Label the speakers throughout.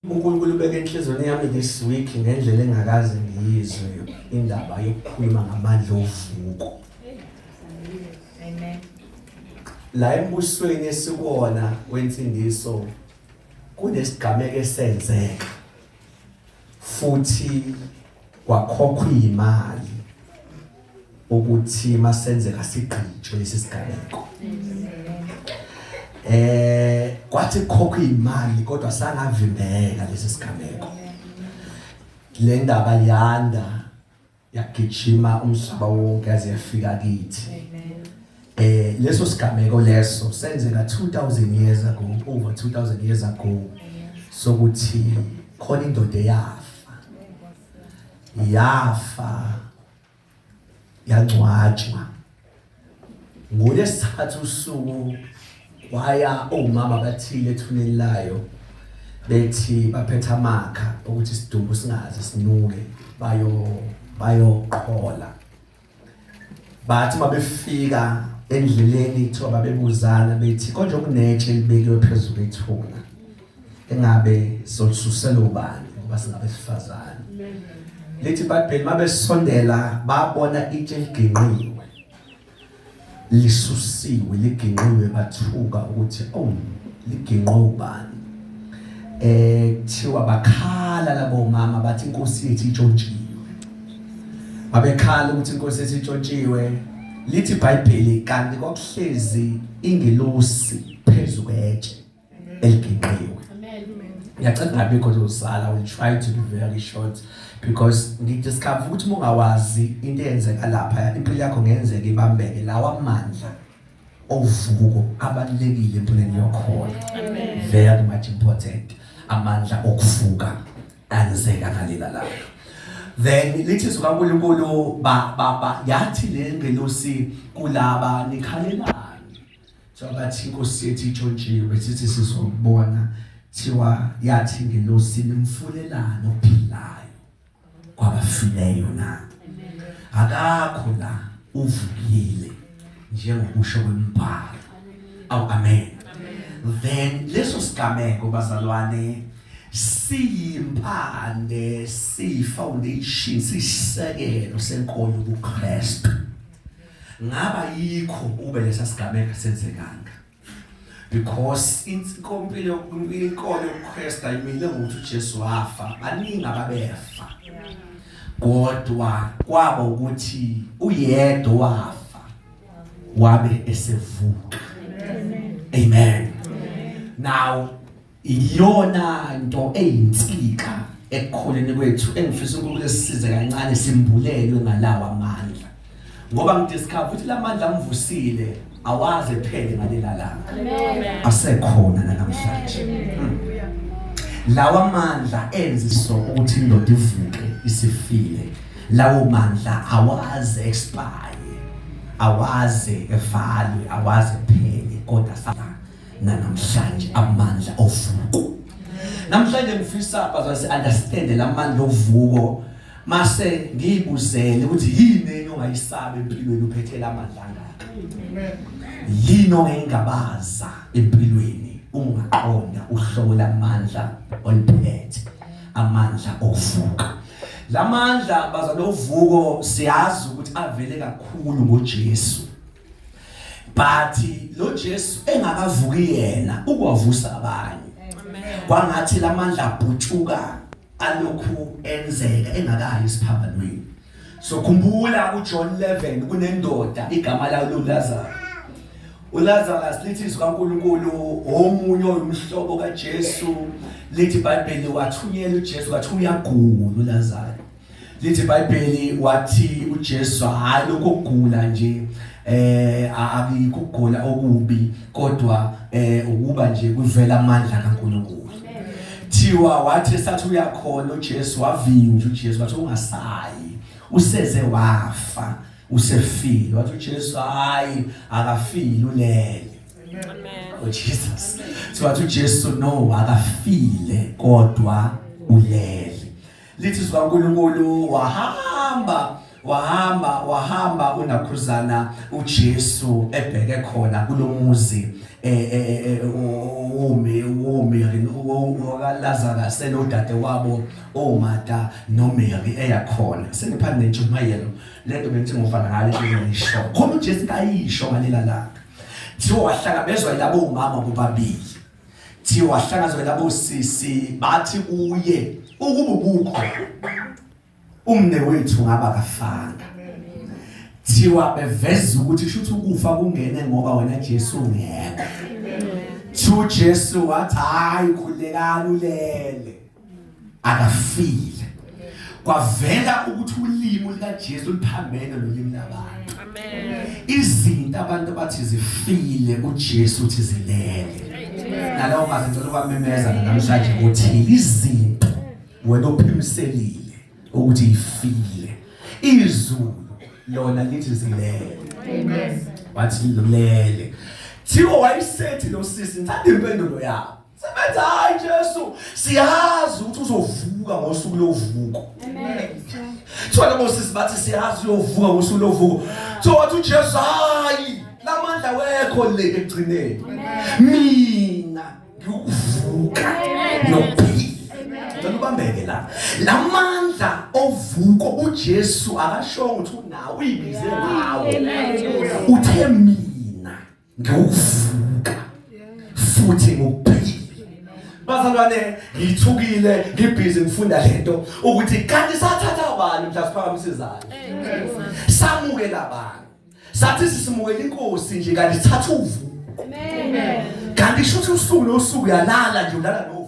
Speaker 1: uNkulunkulu ubeke enhlizweni yami this week ngendlela engakaze ngiyizwe indaba yokukhuluma ngamandla ovuko.
Speaker 2: Amen.
Speaker 1: La embusweni esikuwona wensindiso kunesigameko esenzeka futhi kwakhokhwa imali ukuthi masenzeka sigqitshwe lesi sigameko. Kwathi khokha imali kodwa sangavimbeka lesi sigameko. Le ndaba yanda yagijima umhlaba wonke aze yafika kithi. Leso sigameko leso senzeka 2000 years ago, over 2000 years ago. Sokuthi khona indoda yafa yangcwatshwa. Ngolesithathu usuku waya omama bathile ethuneni layo bethi baphetha amakha ukuthi isidumbu singaze sinuke bayoqhola. Bathi mabefika endleleni kuthiwa babebuzana bethi konje okunetshe libekiwe phezulu kwethuna engabe solisuselwa ubani ngoba singabe sifazane. Lithi baBheli mabesondela babona itshe liginqiwe lisusiwe liginqiwe bathuka ukuthi liginqwe ubani. Kuthiwa bakhala labo mama bathi inkosi yethu intshontshiwe. Babekhala ukuthi inkosi yethu intshontshiwe. Lithi iBhayibheli kanti kwakuhlezi ingelosi phezulu kwetshe eliginqiwe. Ngiyacela ngabikho uzosala. I will try to be very short because ngidiscover ukuthi ungawazi into eyenzeka lapha impilo yakho ngenzeka ibambeke lawa amandla ovuko abalekile empilweni yakho. Very much important. Amandla okuvuka anzeka ngalela lapho. Then lithi uNkulunkulu yathi le ngelosi kulaba nikhalelani. So bathi inkosi yethu intshontshiwe sithi sizobona thiwa yathi ngelosi nimfulelana ophilayo kwabafileyo na. Akakho la uvukile njengokusho kwembhalo. Amen. Then leso sigameko bazalwane siyimpande siyifoundation sisekelo senkolo kuKristu. Ngaba yikho ube lesa sigameko senzekanga. Because inkolo yoKristu ayimile ukuthi uJesu wafa baningi ababefa. Kodwa kwaba ukuthi uyedwa wafa wabe esevuka. Amen. Now iyona into eyinsika ekukholeni kwethu engifisa uNkulunkulu esisize kancane simbulelwe ngalawa amandla. Ngoba ngidiscover ukuthi lamandla amvusile awaze phele ngalela langa. Asekhona namhlanje. Lawa amandla enziso ukuthi indoda ivuke isifile. Lawo mandla awaze expire. Awaze evalwe, awaze phele kodwa namhlanje amandla ovuko. Namhlanje ngifisa bazasi understand lamandla ovuko mase ngiyibuzele ukuthi yini ongayisabi empilweni uphethe lamandla angaka. Yini ongayengabaza empilweni ungaqonda uhlobo lamandla oliphethe amandla ovuka. Lamandla bazali ovuko siyazi ukuthi avele kakhulu ngoJesu. But lo Jesu engakavuki yena ukwavusa abanye. Kwangathi lamandla abhutshuka alokhu enzeka engakayi isiphambanweni. So khumbula uJohn 11 kunendoda igama layo uLazarus. uLazarus lithi uNkulunkulu omunye umhlobo kaJesu. Lithi iBhayibheli wathunyela uJesu wathi uyagula uLazarus. Lithi iBhayibheli wathi uJesu hayi lokugula nje akukugula okubi kodwa ukuba nje kuvela amandla kaNkulunkulu. Thiwa wathi sathi uyakhona uJesu wavinja uJesu wathi ungasayi useze wafa usefile. Wathi uJesu hayi akafile ulele. Amen. Jesus. So wathi uJesu no akafile kodwa ulele. Lithi uNkulunkulu wahamba wahamba unakhuzana uJesu ebheke khona kulomuzi uMary senodade wabo oMartha noMary eyakhona senipha nentshumayelo lento bengithi ngofana ngale ngisho khona uJesu kayisho ngalela langa thiwa wahlangabezwa yilabo umama bobabili thiwa wahlangazwa yilabo sisi bathi kuye ukuba ubukho umne wethu ngaba kafanga thiwa beveza ukuthi shuthi ukufa kungene ngoba wena Jesu ungekho thu Jesu wathi hayi khulekani ulele akafile kwavela ukuthi ulimi likaJesu liphambene nolimi labantu amen izinto abantu bathi zifile uJesu uthi zilele nalawo mazwi lokwamemeza namhlanje ukuthi izinto wena ophimiselile ukuthi ifile izulu lona lithi zilele amen wathi lilele thiwa wayisethi lo sisi ngithanda impendulo yabo sebenza hayi Jesu siyazi ukuthi uzovuka ngosuku lovuko amen thiwa labo sisi bathi siyazi uyovuka ngosuku lovuko so wathi uJesu hayi lamandla wekho le egcineni mina ngikuvuka nokuphila ubambeke lamandla ovuko uJesu akashongo ukuthi unawo uyibize ngawo uthe mina ngikuvuka futhi ngokuphila bazalwane ngithukile ngibhizi ngifunda lento ukuthi kanti sathatha abantu mhla siphakamisizana samukela abantu sathi sisimukela inkosi nje kanti sithatha uvuko amen kanti shuthi usuku nosuku uyalala nje ulala no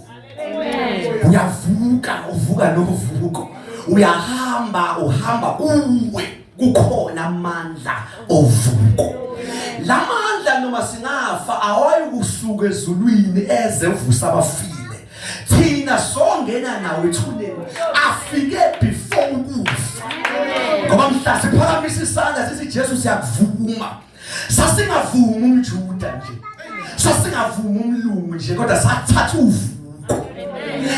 Speaker 1: uyavuka uvuka nokuvuko uhamba kuwe kukhona amandla ovuko lamandla noma singafa awayi kusuka ezulwini ezevusa abafile thina songena nawe ethuneni afike before ukufa ngoba mhla siphakamisa isandla sithi Jesu siyakuvuma sasingavuma umJuda nje sasingavuma umlungu nje kodwa sathatha uvuko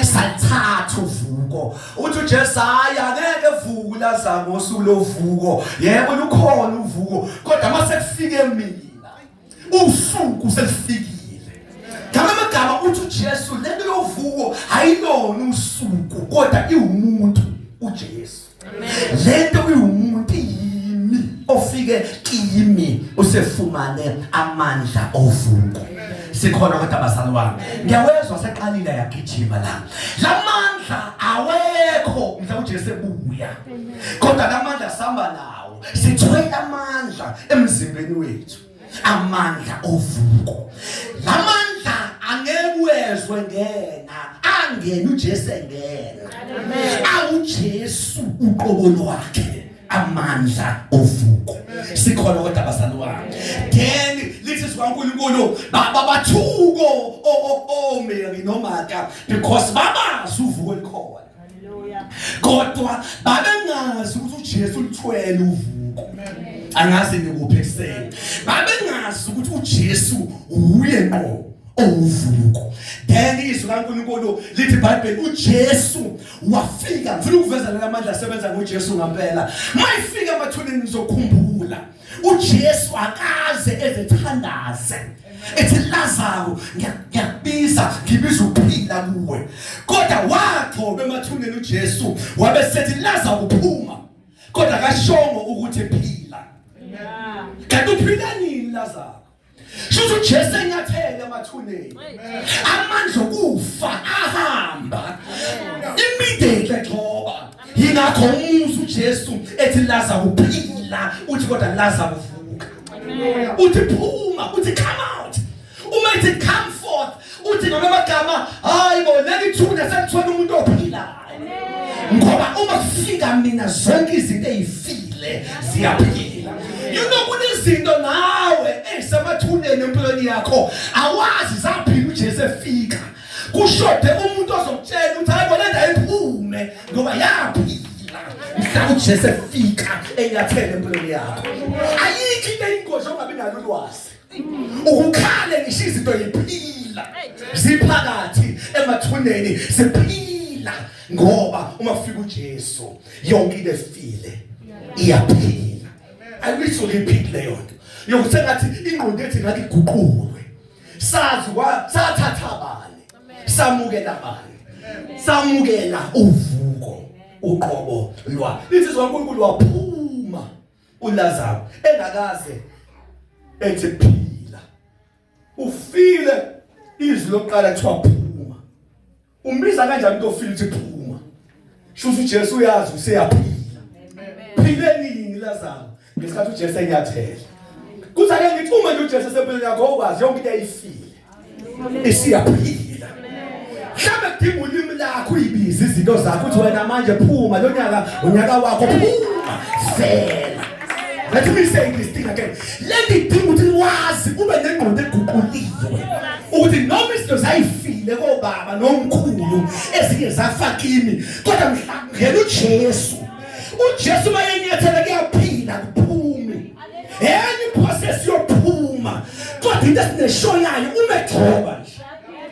Speaker 1: sathatha uvuko uthi uJesu angeke vuku laza ngosuku lovuko yebo lukhona uvuko kodwa mase kufike mina usuku selifikile ngamagama uthi uJesu lento yovuko ayilona usuku kodwa iwumuntu uJesu lento iwumuntu yimi ofike kimi usefumane amandla ovuko sikhona kodwa bazalwane ngiyawezwa seqalile yagijima la lamandla awekho mhla uJesu ebuya kodwa lamandla sihamba nawo sithwele amandla emzimbeni wethu amandla ovuko lamandla angekuwezwe ngena angena uJesu engena awuJesu uqobo lwakhe amandla ovuko sikhona kodwa bazalwane then lithi sikaNkulunkulu babathuko oMary noMartha because babazi uvuko likhona haleluya kodwa babengazi ukuthi uJesu lithwele uvuko angazi nikuphi ekseni babengazi ukuthi uJesu uye ngqo ovuko then izwi kaNkulunkulu lithi iBhayibheli uJesu wafika ngifuna ukuveza lamandla asebenza ngoJesu ngempela mayifika emathuneni nizokhumbula uJesu akaze ezithandaze ethi Lazaro ngiyakubiza ngibiza ukuphila kuwe kodwa wathoba emathuneni uJesu wabesethi Lazaro uphuma kodwa kashongo ukuthi phila kanti uphila nini Lazaro shuthi uJesu enyathele emathuneni amandla okufa ahamba immediately thoba yingakho umuzwa uJesu ethi Lazaro uphila uthi kodwa Lazaro uvuka uthi phuma uthi come out uma ethi come forth uthi ngamagama hayi bona lithuna sekuthola umuntu ophilayo ngoba uma kufika mina zonke izinto ezifile ziyaphila kunezinto nawe esemathuneni empilweni yakho awazi zaphila uJesu efika kushode umuntu ozokutshela ukuthi hayi bona nda iphume ngoba yaphila mhla uJesu efika enyathele empilweni yakho ayikho into eyingozi ongabi nalo ulwazi ukukhale ngisho izinto yiphila ziphakathi emathuneni siphila ngoba uma kufika uJesu yonke into efile iyaphila. Ayisho repeat leyo nto yokusengathi ingqondo ethi ngathi iguqulwe sazi sathatha abanye samukela abanye samukela uvuko uqobo lwa insizwa kaNkulunkulu waphuma uLazaro engakaze ethi phila ufile izwi lokuqala kuthiwa phuma umbiza kanjani into ofile ukuthi phuma shuthi uJesu uyazi useyaphila phileni Lazaro ngesikhathi uJesu enyathela kuthi ake ngithi uma nje uJesu esempilweni yakho okwazi yonke into ayifile isiyaphila mhlawumbe kudinga ulimi lakho uyibiza izinto zakho uthi wena manje phuma lo nyaka unyaka wakho phuma fela. Let me say this thing again. Let it be ukuthi wazi ube nengqondo eguquliwe ukuthi noma izinto zayifile kobaba nomkhulu ezinye zafakini kodwa mhlawumbe uJesu mayenyathela kuyaphila kuphume any process yophuma kodwa into esineshoyayo umegcoba nje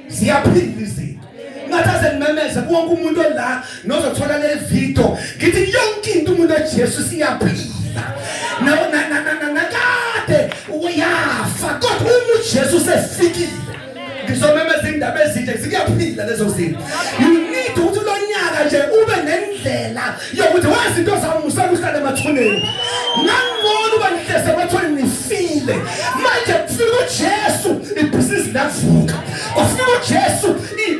Speaker 1: siyaphila izinto ngathi ngimemeze wonke umuntu la nozothola le video ngithi yonke into umuntu uJesu siyaphila nakade uyafa kodwa uJesu sefikile ngizomemeza indaba ezinje siyaphila lezo zinto. You need ukuthi lo nyaka nje ube nendlela yokuthi wazi into zawo musala emathuneni ngangibona uba nihlese emathuneni nifile manje kufika uJesu ibhizinisi lavuka kufika uJesu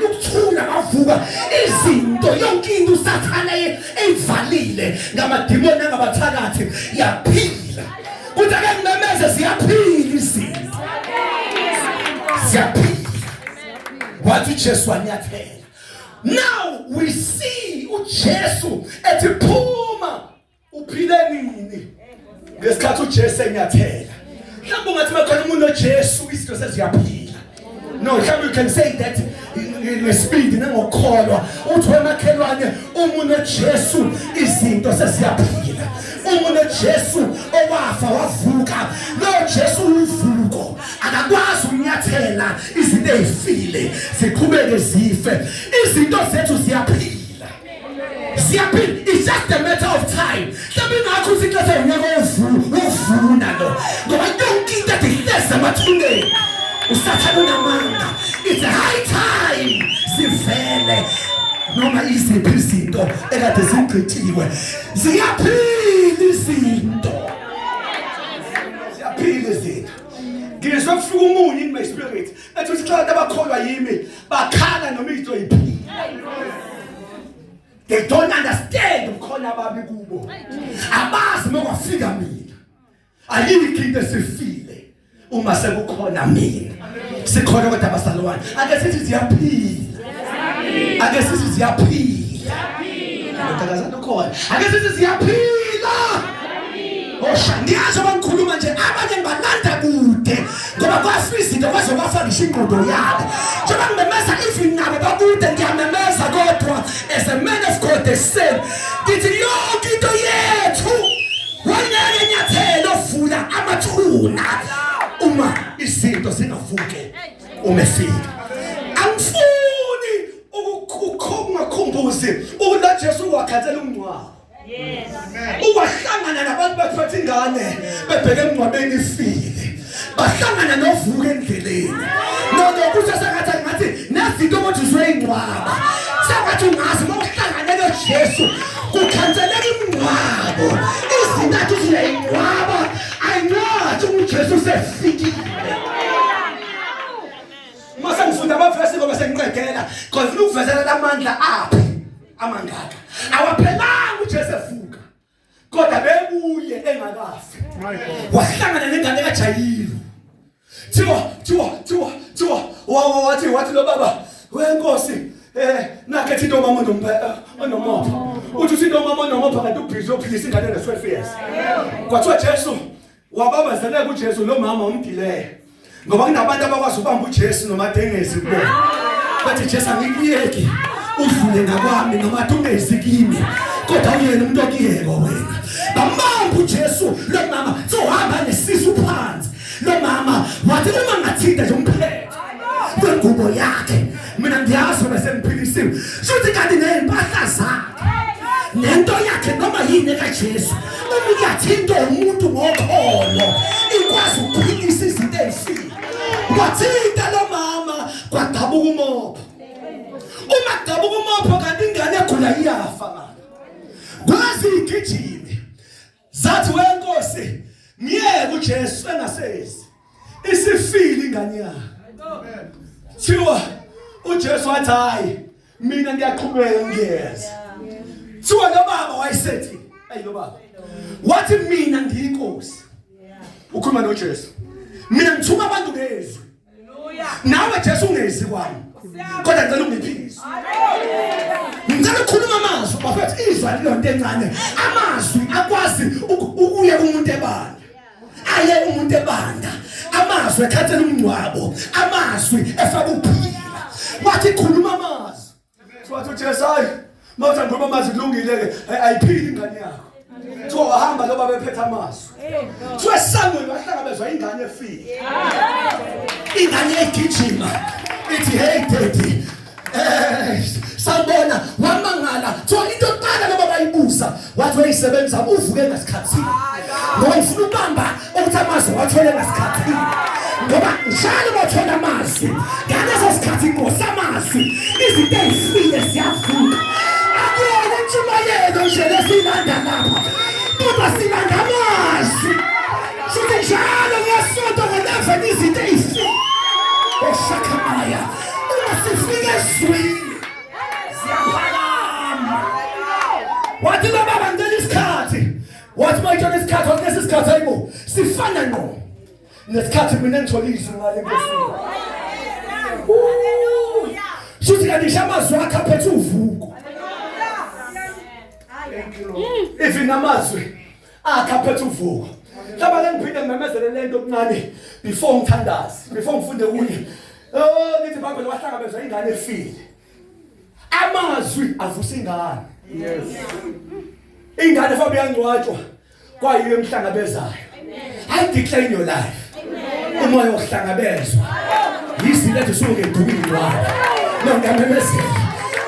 Speaker 1: ukuthula kavuka izinto yonke into usathana eyivalile ngamadimoni angabathakathi yaphila kuthi ake ngimemeze siyaphila izinto siyaphila wathi uJesu anyathela. Now we see uJesu ethi phuma uphile nini ngesikhathi uJesu enyathela mhlawumbe ungathi makhona umuntu oJesu izinto seziyaphila. No, you can say that in speed nangokholwa uthi wemakhelwane umuntu oJesu izinto sesiyaphila umuntu oJesu owafa wavuka lo Jesu uvuko akakwazi unyathela izinto ezifile ziqhubeke zife izinto zethu ziyaphila it's just a matter of time mhlawumbe ngakho uthi xa unyaka uvuna lo ngoba yonke into ehleze emathuneni usathana namanga. It's a high time zivele noma iziphi izinto ekade zigqithiwe ziyaphila izinto ngizwe kufika umunye in my spirit ethi uthi xa abakholwa yimi bakhala noma into iphila. They don't understand ukukhona ababi kubo abazi mokwafika mina ayikho into esifile uma sekukhona mina sikhona kodwa abasalwane ake sithi ziyaphila ake sithi ziyaphila ngiyakazana khona ake sithi ziyaphila oshandiyazo bangikhuluma nje abanye balanda kude ngoba kwafika izinto kwaze kwafaka ishinqondo yabo njengoba ngimemeza even nabo bakude ngiyamemeza kodwa as a man of God the same ngithi yonke into yethu wanyaka enyathelo vula amathuna uma izinto zingavuke umefika angifuni ukukhombungakhumbuzi ukuthi Jesu wakhathela umncwabo. Yes. Uwahlangana nabantu baphatha ingane bebheke emncwabeni ifile bahlangana novuka endleleni nokuthi sengathi nezinto ukuthi uzweyincwaba sengathi ungazi mokuhlangana noJesu kukhanseleka imncwabo izinto athi uziyayincwaba ayinathi uJesu sefikile. Mase ngifunda amavesi ngoba sengiqedela because ukuvezela amandla aphi amangaka awaphelanga uJesu evuka kodwa bebuye engakafi wahlangana nengane kaJayiro thiwa wathi lo baba wenkosi nakhe into mama onomopha uthi into mama onomopha kanti ubhizi ophilisa ingane ne12 years kwathiwa Jesu wababazana kuJesu lo mama umdileyo ngoba kunabantu abakwazi ubamba uJesu nomadengezi kubona bathi Jesu angikuyeki udlule ngakwami noma ungezi kimi kodwa uyena umuntu okuyeko wena bambamba uJesu lo mama sohamba nesisu phansi lo mama wathi uma ngathinta nje umphethe kwengubo yakhe mina ngiyazi bese ngiphilisiwe futhi kanti nempahla zakhe nento yakhe noma yini kaJesu uma uyathinta umuntu ngokholo ikwazi ukuphilisa izinto ezifile wathinta lo mama kwadabuka umopho uma dabuka umopho kanti ingane egula iyafa mama kwazi igijime zathi wenkosi ngiyeke uJesu engasezi isifile ingane yakhe thiwa uJesu wathi hayi mina ngiyaqhubeka ngiyeza thiwa lo baba wayesethi hey lo baba wathi mina ngiyinkosi ukhuluma noJesu mina ngithuma abantu ngezwi nawe Jesu ungezi kwami kodwa ngicela ungiphilise ngicela ukukhuluma amazwi bafethu izwi alilonto encane amazwi akwazi ukuya kumuntu ebanda aye umuntu ebanda amazwi ekhathela umngcwabo amazwi efaka ukuphila wathi khuluma amazwi wathi uJesu hayi mawuthi ngikhuluma amazwi kulungile ke ayiphili ingane yakho Tho hamba lo baba ephethe amazwi. Tho esangweni wahlangabezwa ingane efile. Ingane egijima. Ithi hey daddy. Sabona wamangala. Tho into yokuqala lo baba ayibuza wathi wayisebenza uvuke ngasikhathini. Ngoba ufuna ubamba ukuthi amazwi wathole ngasikhathini. Ngoba njalo wathola amazwi. Ngaleso sikhathi ngosamazwi izinto ezifile siyavuka. Akuyona intshumayelo nje lesilanda lapha. Kodwa silanda amazwi. Sithi njalo ngesonto ngeleva izinto ezifile. Eshakamaya. Uma sifike ezwini siyaphakama. Wathi lo baba ngicela isikhathi. Wathi mayithola isikhathi wathi lesisikhathi ayibo sifana no. Nesikhathi mina ngithola izwi ngale nkosini. Shuthi kanti amazwi akhe aphethe uvuko. If namazwi akhe aphethe uvuko. Laba lengiphinde ngimemezele lento okuncane before ngithandaze, before ngifunde kunye. Oh nithi baba wahlangabezwa ingane efile. Amazwi avusa ingane. Yes. Ingane fabe yangcwatshwa kwayiyo emhlangabezayo. I declare in your life. Umoya wokuhlangabezwa. Yizinto ezisuke edumini wakho. Lo ngiyamemezela.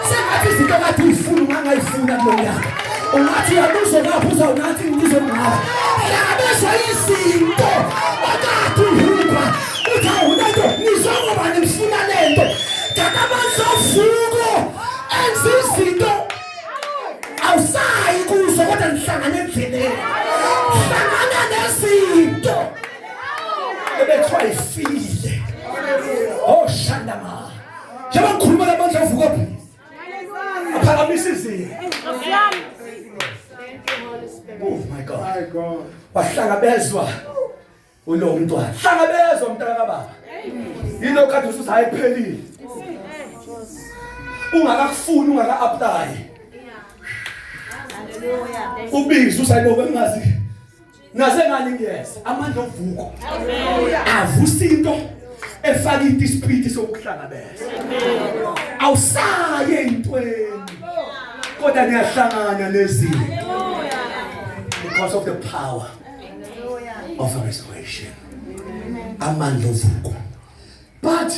Speaker 1: Sengathi izinto kade uyifuna ungangayifuna kulonyaka. Ungathi yabuzo lapho uzawunathi ngizongqala. Hlangabezwa izinto akade uhamba. Uthi awunento nizongoba ngifuna lento. Ngakabanza uvuko enzizinto. Awusayi kuzo kodwa nihlangane endleleni. Hlangana nezinto. Ebethwa ifile. Oh shandama. Njengoba ngikhuluma lamandla uvuka phi? Aphakamisa izinto. Oh my God. My God. Wahlangabezwa ulo mntwana. Hlangabezwa umntwana kababa. Yilo kade usuthi ayiphelile. Ungakafuni ungaka-apply. Ubizwe usayiboka engazi. Nase ngani ngiyeza amandla ovuko. Avusa into efaka idispute sokuhlangabeza. Awusaye intweni. Kodwa niyahlangana lezinto. Because of the power of a restoration. Amandla ovuko. But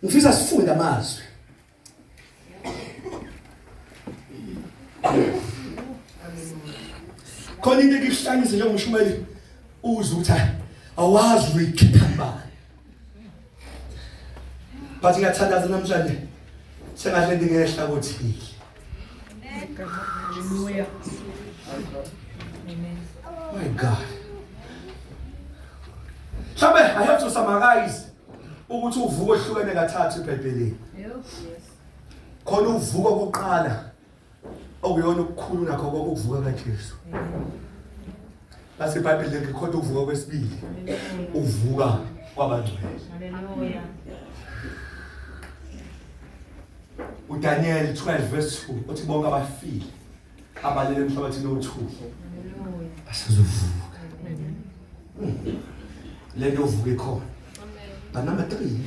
Speaker 1: ngifisa sifunde amazwi. Khona into ekishayisa njengomshumeli uzwe ukuthi awazi uyikhipha bani. But ngiyathandaza namhlanje sengahle ngingehla kuthi. Hallelujah. My God. Shabe I have to summarize ukuthi uvuko ohlukene kathathu eBhayibhelini. Khona uvuko kokuqala okuyona ukukhulu nakho kokuvuka kaJesu. Base iBhayibheli likhona uvuka kwesibili. Uvuka kwabangcwele. Hallelujah. uDaniel 12 verse 2 uthi bonke abafile abalele emhlabathini wethuba. Hallelujah. Basazovuka. Lento uvuke khona. But number 3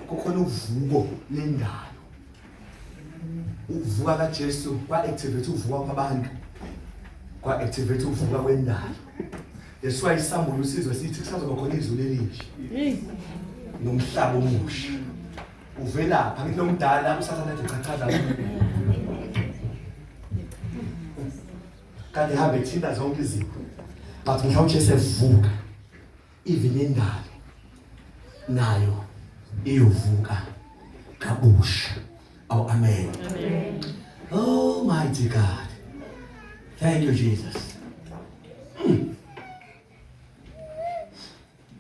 Speaker 1: kukhona uvuko lendalo. Uvuka kaJesu kwa-activate uvuka kwabantu. Kwa-activate uvuka kwendalo. That's why isambulo usizwe sithi kusazoba khona izulu elisha. Nomhlaba omusha. Uvela pha ngithi nomdala usathana echachaza. kanti ihambe ithinta zonke izinto. But mhlawumbe esevuka even indalo nayo iyovuka kabusha. Oh, amen.
Speaker 2: Amen.
Speaker 1: Oh, mighty God. Thank you, Jesus.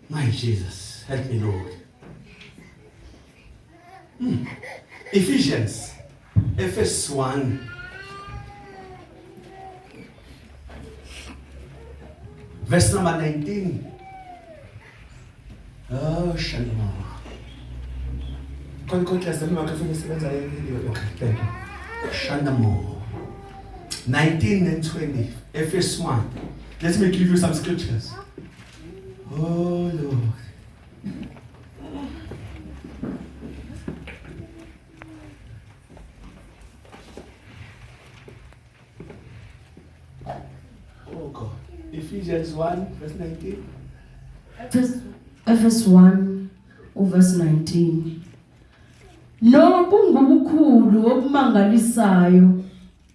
Speaker 1: My Jesus, help me, Lord. Ephesians 1. Verse number 19. Oh, shalom. Okay, thank you. Shandamo. 19 and 20. Ephesians 1. Let me give you some scriptures. Oh, Lord. Oh, God. Ephesians 1, verse 19.
Speaker 3: Ephesians 1, verse 19. Nobukhulu obumangalisayo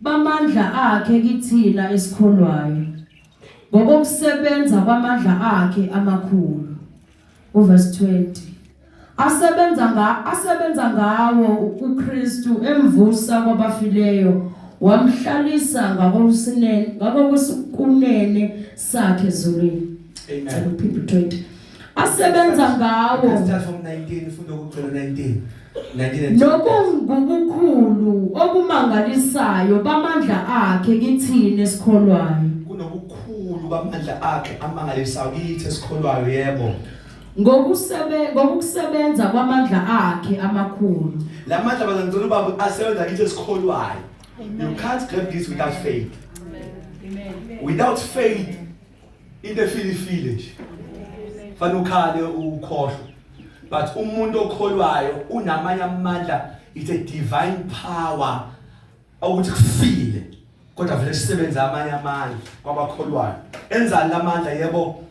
Speaker 3: bamandla akhe kithina esikholwayo ngokusebenza kwamandla akhe amakhulu. Verse 20. Asebenza ngawo uKristu emvusa kwabafileyo wamhlalisa ngakokusinene sakhe ezulwini.
Speaker 1: Amen.
Speaker 3: People 20. Asebenza ngawo
Speaker 1: Start from 19, ufunda ukugcina 19. 19 and 20.
Speaker 3: nobukhulu obumangalisayo bamandla akhe kithina esikholwayo
Speaker 1: Kunobukhulu bamandla akhe amangalisayo kithi esikholwayo, yebo.
Speaker 3: ngokusebenza kwamandla akhe amakhulu.
Speaker 1: La mandla bazangicela ubaba asebenza kithi esikholwayo. You can't grab this without faith.
Speaker 2: Amen.
Speaker 1: Without faith, in the village. Fana ukhale ukhohlwa. But umuntu okholwayo unamanye amandla, it's a divine power ukuthi kufile. Kodwa vele sisebenza amanye amandla kwabakholwayo. Enzani lamandla, yebo?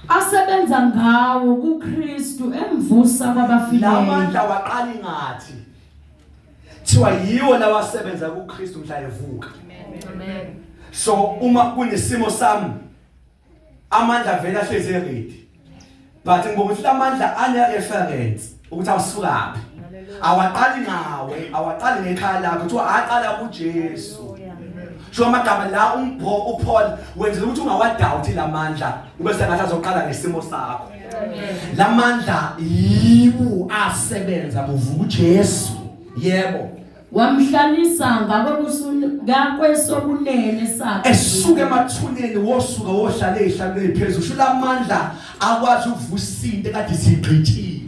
Speaker 3: Asebenza ngawo kuKristu emvusa kwabafileyo.
Speaker 1: Lamandla waqala ngathi thiwa yiwo lawasebenza kuKristu mhla evuka.
Speaker 2: Amen.
Speaker 1: So uma kunesimo sami amandla vele ahleze ready. But ngibona ukuthi lamandla ane reference ukuthi awusukaphi. Awaqali ngawe, awaqali ngekhaya lakho, kuthiwa aqala kuJesu. So amagama la uPaul wenzela ukuthi ungawadoubt lamandla ube sengathi azoqala ngesimo sakho. Lamandla yiwo asebenza kuvuka uJesu. Yebo.
Speaker 3: Wamhlalisa ngakwesobunene sakhe.
Speaker 1: Esuke emathuneni wosuka wohlala ehlalweni phezulu. Usho lamandla akwazi ukuvusa into ekade sigqithile.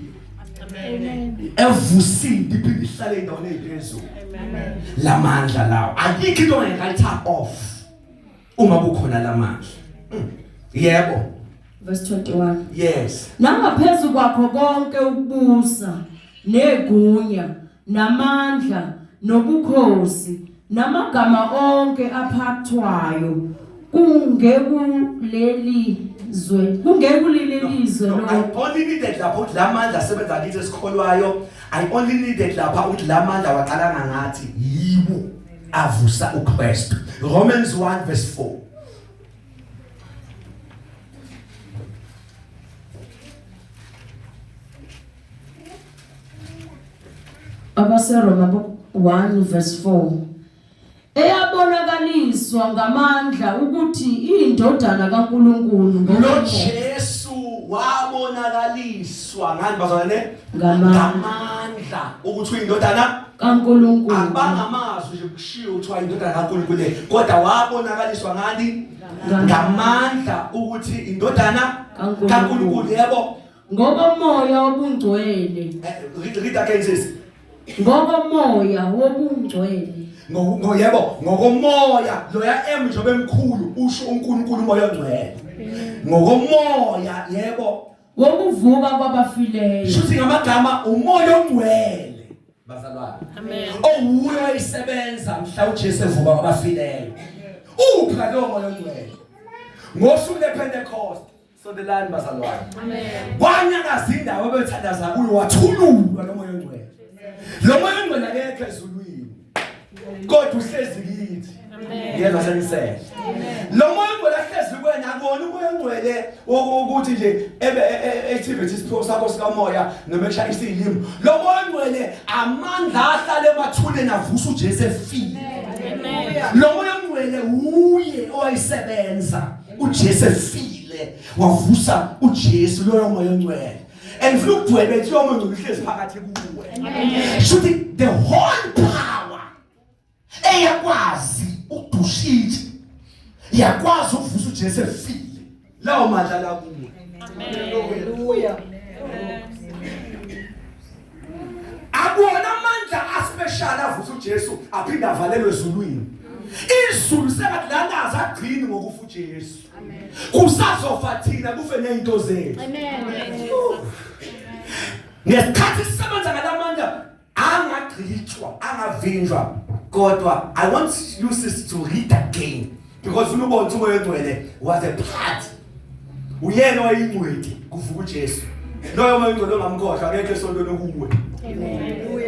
Speaker 2: Amen.
Speaker 1: Evusa into iphinde ihlale endaweni ephezulu.
Speaker 2: Amen.
Speaker 1: Lamandla lawo ayikho into ongayithatha off uma kukhona lamandla. Yebo.
Speaker 3: Verse 21.
Speaker 1: Yes.
Speaker 3: Nangaphezulu kwakho konke ukubusa negunya namandla nobukhosi namagama onke aphathwayo kungekuleli lizwe
Speaker 1: No, I only needed lapha ukuthi lamandla asebenza kithi esikholwayo. I only needed lapha ukuthi lamandla waqalana ngathi yiwo avusa uKristu. Romans 1 verse 4.
Speaker 3: Abaseroma 1 verse 4. Eyabonakaliswa ngamandla ukuthi indodana kaNkuluNkulu
Speaker 1: Jesu wabonakaliswa ngani bazalwane? Ngamandla ukuthi uyindodana
Speaker 3: kaNkuluNkulu.
Speaker 1: Abangamazwi nje kushiwo ukuthi uyindodana kaNkuluNkulu, kodwa wabonakaliswa ngani? Ngamandla ukuthi indodana kaNkuluNkulu, yebo.
Speaker 3: Ngokomoya obungcwele.
Speaker 1: Read again sis.
Speaker 3: Ngokomoya wobungcwele.
Speaker 1: Yebo, ngokomoya loya emjobe emkhulu usho uNkulunkulu umoya ongcwele. Ngokomoya, yebo,
Speaker 3: Wokuvuka kwabafileyo.
Speaker 1: shuthi ngamagama umoya ongcwele. Bazalwane.
Speaker 2: Amen.
Speaker 1: Owuyo wayisebenza mhla uJesu evuka kwabafileyo. Upha lo moya ongcwele. Ngosuku lePentecost, so the land bazalwane.
Speaker 2: Amen.
Speaker 1: Wanyakaza indawo ebethandaza kuyo wathululwa lo moya ongcwele. Lo moya ongcwele akekho ezulwini. Kodwa uhlezi kithi. ngiyezwa sengisele lo moya ongcwele ahlezi kuwena akona umoya ongcwele ukuthi nje activity isipho sakho sikamoya noma eshayisa izilimi lo moya ongcwele amandla ahlale emathuneni avusa uJesu efile lo moya ongcwele uye oyisebenza uJesu efile wavusa uJesu lo moya ongcwele and ngifuna ukudwebe ukuthi lo moya ongcwele uhlezi phakathi kuwe should the whole power eyakwazi ukudushitha yakwazi ukuvusa uJesu efile lawo mandla la kuwe
Speaker 2: Hallelujah.
Speaker 1: akona amandla aspecial avusa uJesu aphinda avalelwe ezulwini izulu sekalangaza agcini ngokufa uJesu kusazofa thina kufe nezinto zethu ngesikhathi sisebenza ngalamandla angagcitshwa angavinjwa kodwa I want you to read again because unubona ukuthi umoya ongcwele was a part uyena oyingcweti kuvuka uJesu loyo moya ongcwele ongamkhohlwa akekho esontweni kuwe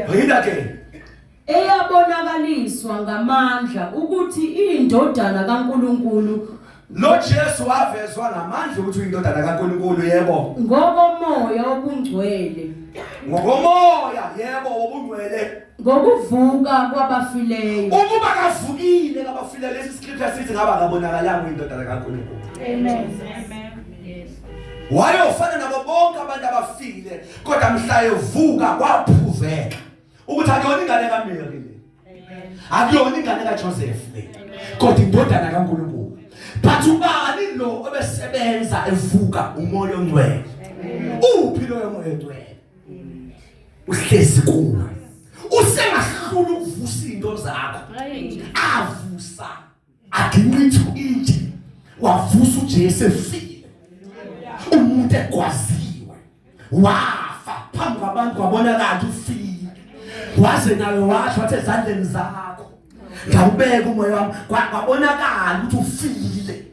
Speaker 1: read again
Speaker 3: eyabonakaliswa ngamandla ukuthi indodana kaNkuluNkulu
Speaker 1: lo Jesu wavezwa ngamandla ukuthi uyindodana kaNkuluNkulu yebo
Speaker 3: ngokomoya obungcwele
Speaker 1: ngokomoya yebo obungcwele
Speaker 3: ngokuvuka kwabafileyo
Speaker 1: ukuba kavukile kabafileyo lesi scripture sithi ngaba ngabonakalanga uyindodana kaNkuluNkulu
Speaker 2: Amen.
Speaker 1: wayofana nabo bonke abantu abafile kodwa mhla evuka kwaphuveka ukuthi akuyona ingane kaMary le akuyona ingane kaJoseph le kodwa indodana kaNkuluNkulu but ubani lo obesebenza evuka umoya ongcwele uphi lo moya ongcwele uhlezi kuwe usengahlula ukuvusa into zakho avusa aginqithu inje wavusa uJesu efile umuntu egwaziwe wafa phambi kwabantu kwabonakala ufile waze nawe washo wathi ezandleni zakho ngawubeka umoya wami kwabonakala ukuthi ufile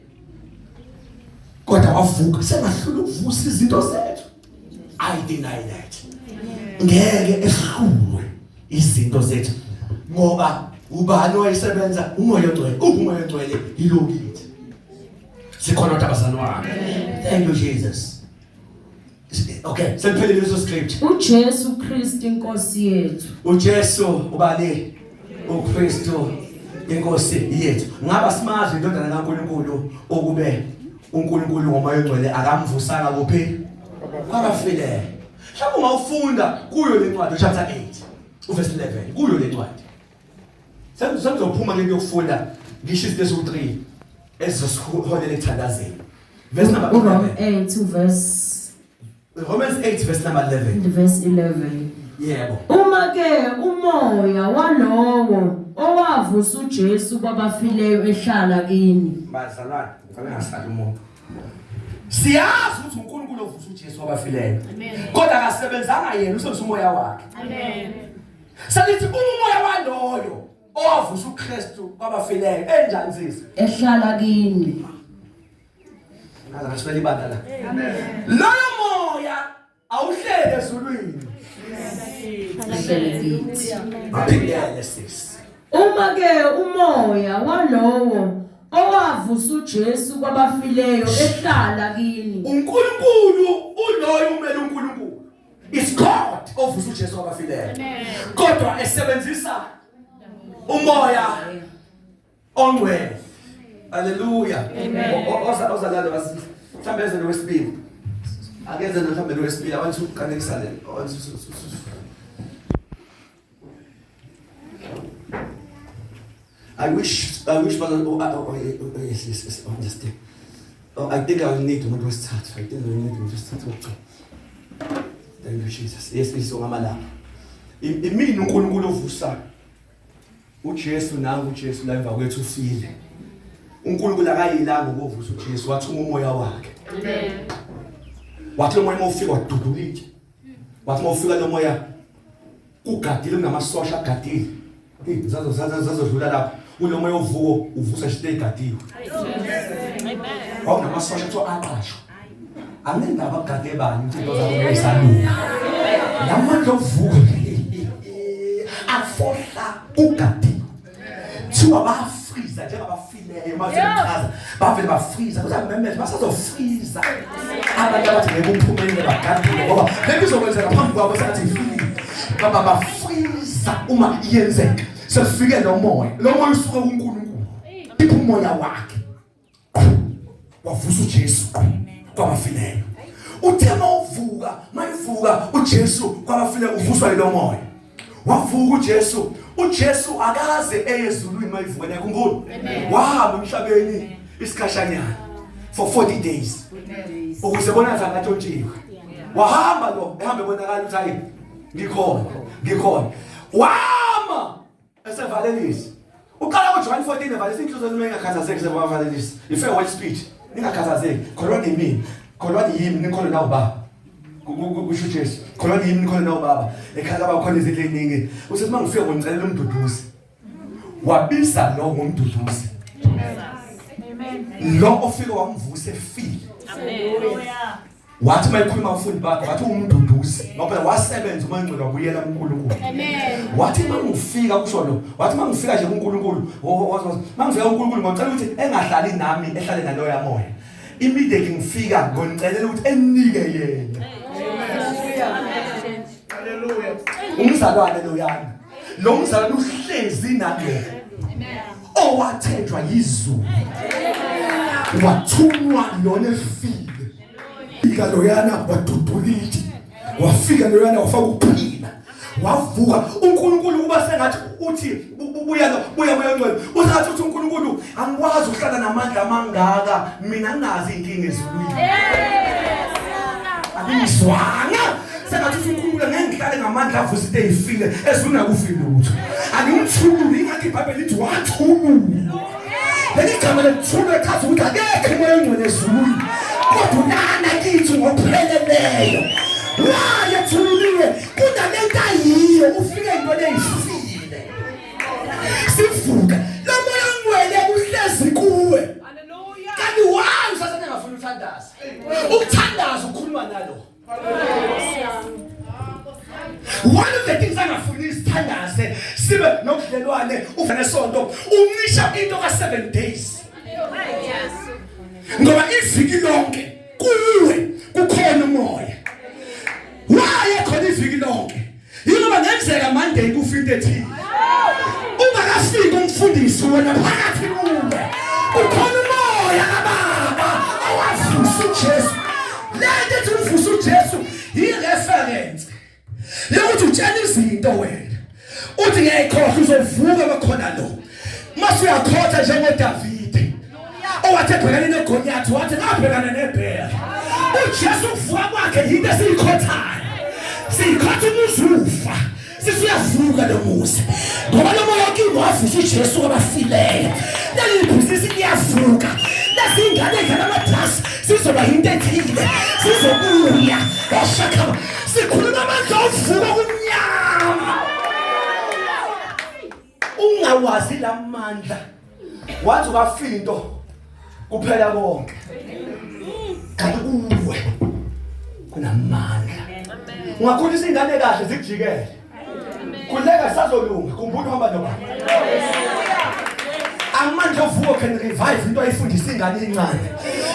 Speaker 1: kodwa wavuka sengahlula ukuvusa izinto zethu I deny that ngeke ehlulwe izinto zethu ngoba ubani oyisebenza umoya ongcwele umoya ongcwele ilokithi sikhona abazalwane wami thank you Jesus okay semphelele leso script
Speaker 3: uJesu Kristu inkosi yethu
Speaker 1: uJesu ubale uKristu inkosi yethu ngaba simazi indodana kaNkuluNkulu okube uNkulunkulu ngomoya ongcwele akamvusanga kuphi kwabafileyo mhlawumbe ungawufunda kuyo le ncwadi chapter 8 uverse 11 kuyo le ncwadi sengizophuma ke ukufunda ngisho isiteshi 3 ezosiholela ethandazeni verse number 11 Romans 8 verse number 11 yebo
Speaker 3: uma ke umoya walowo owavusa uJesu kwabafileyo ehlala kini
Speaker 1: bazalwane ngicela ngasali umuntu siyazi ukuthi uNkulunkulu ovusa uJesu wabafileyo kodwa akasebenzanga yena usebenzisa umoya wakhe
Speaker 2: Amen.
Speaker 1: salithi umoya waloyo owavusa uKristu kwabafileyo enjani sisi
Speaker 3: ehlala kini
Speaker 1: ngazaswela ibandla la loyo moya awuhlele ezulwini
Speaker 3: ehlala kithi
Speaker 1: aphindele sisi
Speaker 3: uma ke umoya walowo owavusa uJesu kwabafileyo ehlala kini
Speaker 1: uNkulunkulu uloyo umele uNkulunkulu is God ovusa uJesu kwabafileyo kodwa esebenzisa umoya ongcwele haleluya ozalalo basi mhlambe ezelo wesibili akeze mhlambe lo wesibili abantu ukanekisa le I wish but yes understand I think I will need to start I think I will need to start thank you Jesus yes isongama la imini uNkulunkulu ovusa uJesu nangu uJesu la emva kwethu ufile uNkulunkulu akayilanga ukuvusa uJesu wathuma umoya wakhe
Speaker 2: Amen.
Speaker 1: wathi lo moya mawufika wadudulike wathi mawufika lo moya kugadile kunamasosha agadile zazodlula lapha ulo moya uvuko uvusa nje egadiwe
Speaker 2: Amen.
Speaker 1: awunamasosha kuthiwa aqashwa angendaba agade bani into zabo esalunga namandla ovuka afohla ugadiwe thiwa bafa bafriza njengabafileyo bazochaza bavele bafriza kuzamemeza basazofriza abantu abathi ngeke uphumelele bagadile ngoba bekuzokwenzeka phambi kwabo sengathi ifile baba bafriza uma iyenzeka sefike lo moya usuka kuNkulunkulu iphu umoya wakhe wavusa uJesu kwabafileyo uthema uvuka mayivuka uJesu kwabafileyo uvuswa yilo moya wavuka uJesu akaze eyezulwini mayivuka yakhumbula wahamba emhlabeni isikhashanyana for 40 days ukuze bonakala ngatshontshiwe wahamba lo ehambe bonakala ukuthi hayi ngikhona wama esevalelisa uqala kuJohn 14 evalelisa inhliziyo zenu engakhathazeki sebavalelisa i-farewell speech ningakhathazeki kholwani yimi kholwani yimi nikhole nawo baba kusho uJesu kholwani yimi nikhole nawo baba ekhaya bakhona izinto eziningi usethi mangifike ngicela umduduzi wabisa lo ngomduduzi lo ofike wamvusa efile haleluya wathi mayikhuluma abafundi bakhe wathi umduduzi ngoba wasebenza umangcwele wabuyela kuNkulunkulu amen wathi mangifika kusho lo wathi mangifika nje kuNkulunkulu mangifika kuNkulunkulu ngicela ukuthi engahlali nami ehlale nalo yamoya immediately ngifika ngonicelela ukuthi enike yena haleluya umzalwane lo yana lo mzalwane uhlezi nalo amen owathenjwa yizulu wathunywa lona efile fika loyana waduduliti wafika loyana wafaka ukuphila wavuka uNkulunkulu kuba sengathi uthi buya ngcwele usathi uthi uNkulunkulu angikwazi ukuhlala namandla amangaka mina nginazi inkinga ezulwini angizwanga sengathi uthi uNkulunkulu ngeke ngihlale ngamandla avusite eyifile ezuna kufile lutho angimthululi ingathi iBhayibheli lithi wathulula leligama lethulula echaza ukuthi akekho umoya ongcwele ezulwini kodwa nana kithi ngopheleleyo waye thululiwe kunalento ayiyo ufike into eyifile sivuka lo moya ongcwele uhlezi kuwe haleluya kanti wazi sasane ngafuna uthandaza ukuthandaza ukukhuluma nalo one of the things angafuni isithandaze sibe nokudlelwane ufane sonto uncisha into ka7 days ngoba iviki lonke kuwe kukhona umoya waye khona iviki lonke yingoba ngenzeka Monday kufa into ethile ungakafiki umfundisi wena phakathi kuwe ukhona umoya kababa awavusa uJesu lento ethi uvusa uJesu i-reference yokuthi utshela izinto wena uthi ngiyayikhohlwa uzovuka bakhona lo mase uyakhotha njengoDavide owathi ebhekane neGoliath wathi ngabhekana nebhera uJesu uvuka kwakhe yinto esiyikhothayo siyikhotha umuzufa sisiyavuka lo muzi ngoba lo moya kimi wavusa uJesu kwabafileyo lelibhizinisi liyavuka lesingane edlala amadrasi sizoba into ethile sizobuya oshakama sikhuluma amandla ovuka kumnyama ungawazi lamandla wathi ukafika into kuphela konke kanti kuwe kunamandla ungakhulisa ingane kahle zikujikele kuleka sazolunga khumbula uhamba nobaba amandla ovuka can revive into ayifundisa ingane encane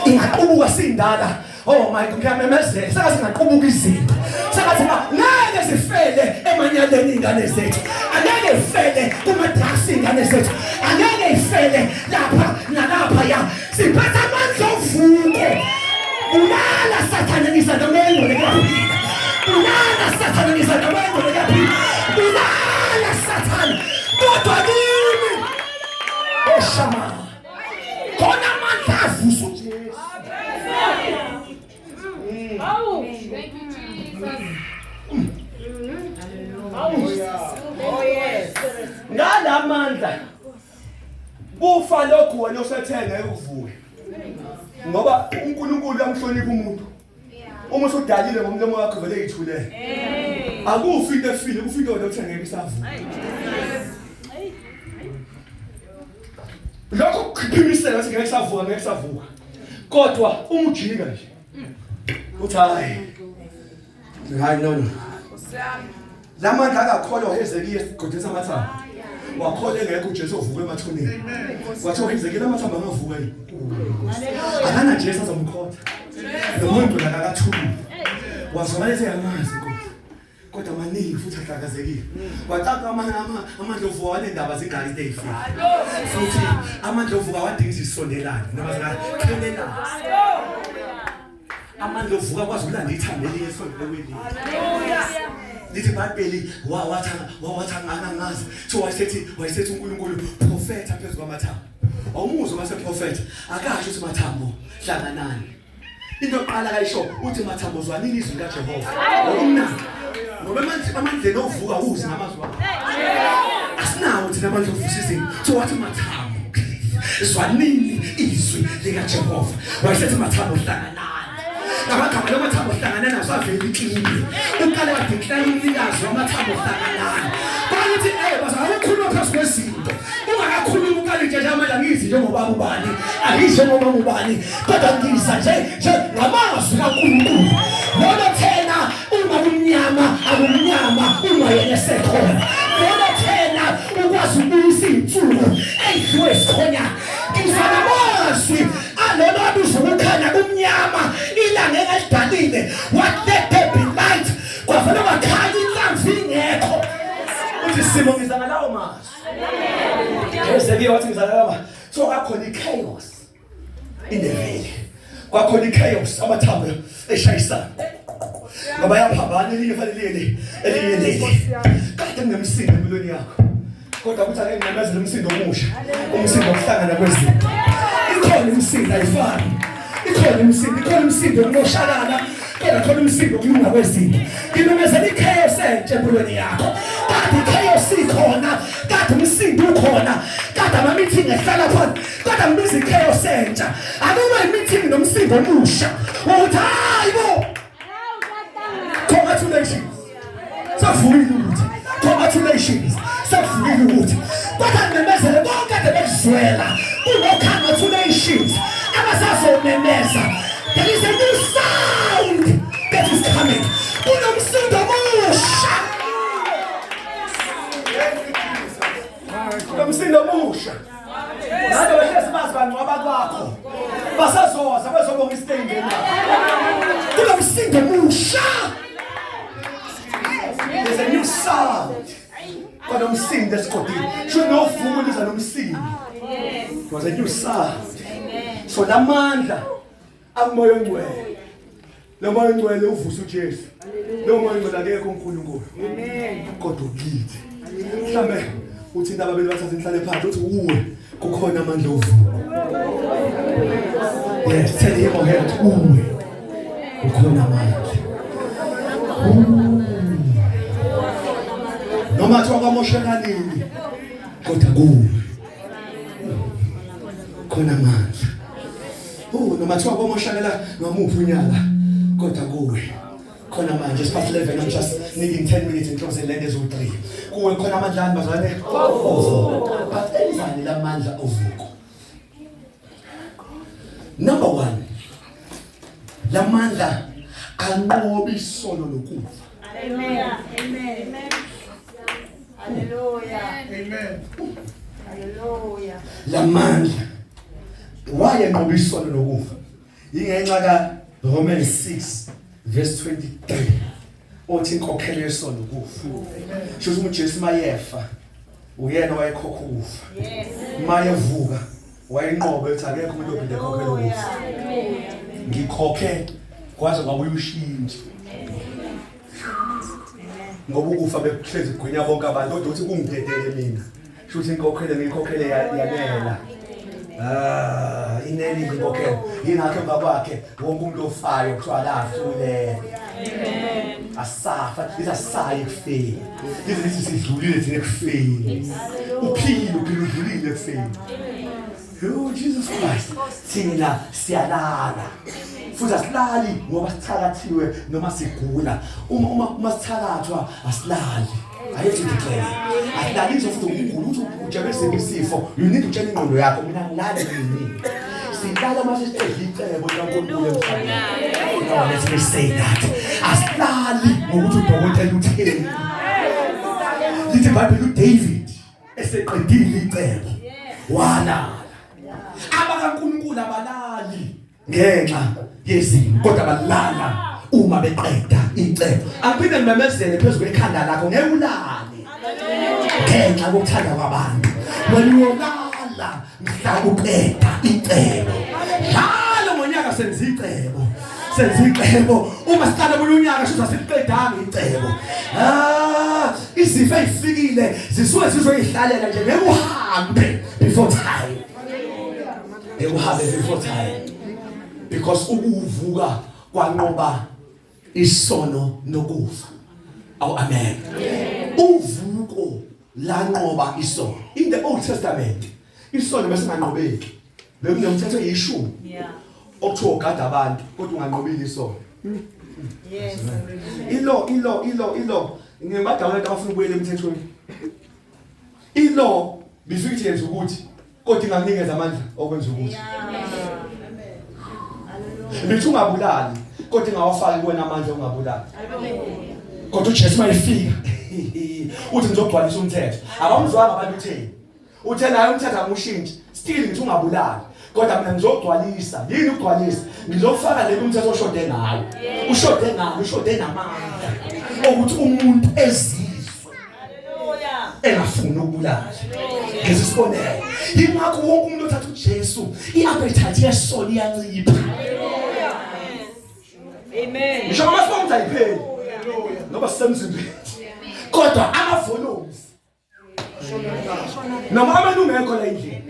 Speaker 1: ingaqubuka sindala oh my god ngiyamemezela saka singaqubuka izinto saka ngeke sifele emanyaleni ingane zethu angeke ifele kumadrasi ingane zethu angeke ifele lapha nalapha ya siphatha amandla ovuka ulala sathana ngisaqamengo lekaphila ulala sathana ngisaqamengo lekaphila ulala sathana kodwa kimi oshama khona amandla avusa uJesu
Speaker 2: Oh, thank you, Jesus. Oh, yes.
Speaker 1: ngalamandla kufa lokhu wena osethenga ukuvuka ngoba uNkulunkulu uyamhlonipha umuntu uma usudalile ngomlomo wakho vele yithulele akufi into efile kufa into othengeke isavuka lokho kuphimisela ngeke savuka kodwa umujika nje uthi hayi no lamandla akakholwa Hezekiya esigqodisa amathambo wakholwa engekho uJesu ovuka emathuneni kwathiwa kwenzekile amathambo angavuka yini akana Jesu azomkhotha nomuntu nakakathuli wazona lezi yamazi kodwa maningi futhi ahlakazekile wathatha amandlovu wanendaba zigari deyifika futhi amandlovu awadingi isondelana noma zingakhelelana amandlovu akwazi ukulanda ithambo eliyesondelweni lithi iBhayibheli wawathangana ngazi so wayesethi uNkulunkulu prophet phezulu kwamathambo awumuzwa mase prophet akasho ukuthi mathambo hlanganani into yokuqala kayisho uthi mathambo zwanini izwi kaJehova okumnandi ngoba manje amandlela ovuka uzi namazwi akho asinawo thina amandla ovusa izinto so wathi mathambo zwanini izwi likaJehova wayesethi mathambo hlanganani abagama lamathambo hlanganana savela iklini uqale wadeclare umnikazi wamathambo hlanganana bathi bazakhuluma phansi kwezinto ungakakhuluma uqale nje amandla ngizi njengoba ubani ayisho ngoba ubani kodwa ngisa nje ngamazwi kaNkulunkulu noma thena uma kumnyama akumnyama uma yena sekhona noma thena ukwazi ukubuyisa insuku eyidliwe sikhonya ngizana amazwi alona buzokukhanya kumnyama ilanga elidalile what let there be light kwafanele bakhanya inhlamvu ingekho uthi simo ngizana lawo mazwi eseke wathi ngizana lawo so kwakhona ichaos in the valley kwakhona ichaos amathambo eshayisana ngoba yaphambana elinye fanele elinye kade ngemsindo empilweni yakho kodwa kuthi ake nginamezela umsindo omusha umsindo okuhlangana kwezinto ikhona imisindo ayifani ikhona imisindo yokushalala kodwa khona imisindo yokulunga kwezinto ngimemezela ichaos entshe empilweni yakho kade ichaos ikhona kade umsindo ukhona kade ama-meeting ehlala khona kodwa ngibiza ichaos entsha akube i-meeting nomsindo omusha ukuthi hayibo congratulations savukile ukuthi congratulations savukile ukuthi kodwa ngimemezele bonke kade bekuzwela congratulations abasazomemeza there is a new sound that is coming kunomsindo omusha kunomsindo omusha nade behlezi bazibangcwaba kwakho basazoza bezobonga isitende lapho kunomsindo omusha. There's a new sound. But I'm seeing this copy. Should know food is an seeing. It was a new sound. So the man I'm more aware. The man will love for Jesu. No man will adhere to Amen. God to lead. Amen. Uthi indaba belwathi inhlale phansi uthi uwe kukhona amandla ovuka. Yes, tell him ahead uwe kukhona amandla. Noma thiwa kwamosheka nini kodwa kuwe khona amandla. Noma thiwa kwamoshekela nomuphi unyaka kodwa kuwe khona manje. It's past 11. I'm just needing 10 minutes and close the lenders or 3. Kuwe khona amandla bazane ovuko. But enzani lamandla ovuko? Number 1, lamandla anqoba isono lokufa.
Speaker 2: Amen. Amen. Hallelujah. Amen. Hallelujah.
Speaker 1: Lamandla why anqoba isono lokufa? Ingenxa ka Romans 6 verse 23. Othi inkokhelo yesono lokufa. Shothi uJesu mayefa uyena wayekhokha ukufa. Yes. Mayevuka wayenqoba ethi akekho umuntu ophinde ekhokhele ukufa. Ngikhokhe kwaze kwabuya ushintsho. Ngoba ukufa bekuhlezi kugwinya bonke abantu kodwa uthi kungidedele mina. Shothi inkokhelo ngikhokhele yanela. Ineli inkokhelo yingakho emva kwakhe wonke umuntu ofayo kuthiwa lafule. Amen. Asafa isasayi kufeni. Izinto sidlulile thina kufeni. Uphile udlulile kufeni. Oh Jesus Christ. Thina siyalala. Futhi asilali ngoba sithakathiwe noma sigula. Uma sithakathwa asilali. I have to declare. Asilali nje futhi ungugula uthi ujabulise isifo. You need to change ingqondo yakho. Mina ngilala nini. Silala mase sicebo kaNkulunkulu emhlabeni. No, let me say that. Asilali ngokuthi udokotela uthini. Lithi iBhayibheli uDavid eseqedile icebo walala. AbakaNkulunkulu abalali ngenxa yezimo kodwa balala uma beqeda icebo. Akuphinde ngimemezele phezulu ekhanda lakho ngeke ulale ngenxa yokuthanda kwabantu. Welolala mhla uqeda icebo. Njalo ngonyaka senza icebo. Uma siqala kunyaka sho sasiqedanga icebo. Izifo ezifikile zisuke zizoyihlalela nje ngeke uhambe before time. Before time. Because ukuvuka kwanqoba isono nokufa. Amen. Uvuko lanqoba isono. In the Old Testament, isono besinganqobeki. Bekunomthetho yishumi. Okuthiwa ugada abantu kodwa unganqobile isono.
Speaker 2: Yes.
Speaker 1: Ilo. Ngibadala abantu abafuna ukubuyela emthethweni. Ilo bisuke yenza ukuthi kodwa ingakunikeza amandla okwenza ukuthi. Bithi ungabulali kodwa ingawafaki kuwena amandla ungabulali. Kodwa uJesu mayefika uthi ngizogcwalisa umthetho. Abamzwanga abantu utheni. Uthe naye umthetho amushintshe. Still ngithi ungabulali. Kodwa mina ngizogcwalisa. Yini ukugcwalisa? Ngizofaka leli umthetho oshode ngayo. Ushode ngayo, ushode namandla. Ukuthi umuntu ezizwe. Haleluya. Engafuni ukubulala. Ngesibonelo. Ingakho wonke umuntu othatha uJesu, iappetite yesono iyancipha. Haleluya. Amen. Ngisho masibonga ayipheli. Ngoba sisemzimbeni. Kodwa ama-volumes. Noma abantu ungekho la endlini.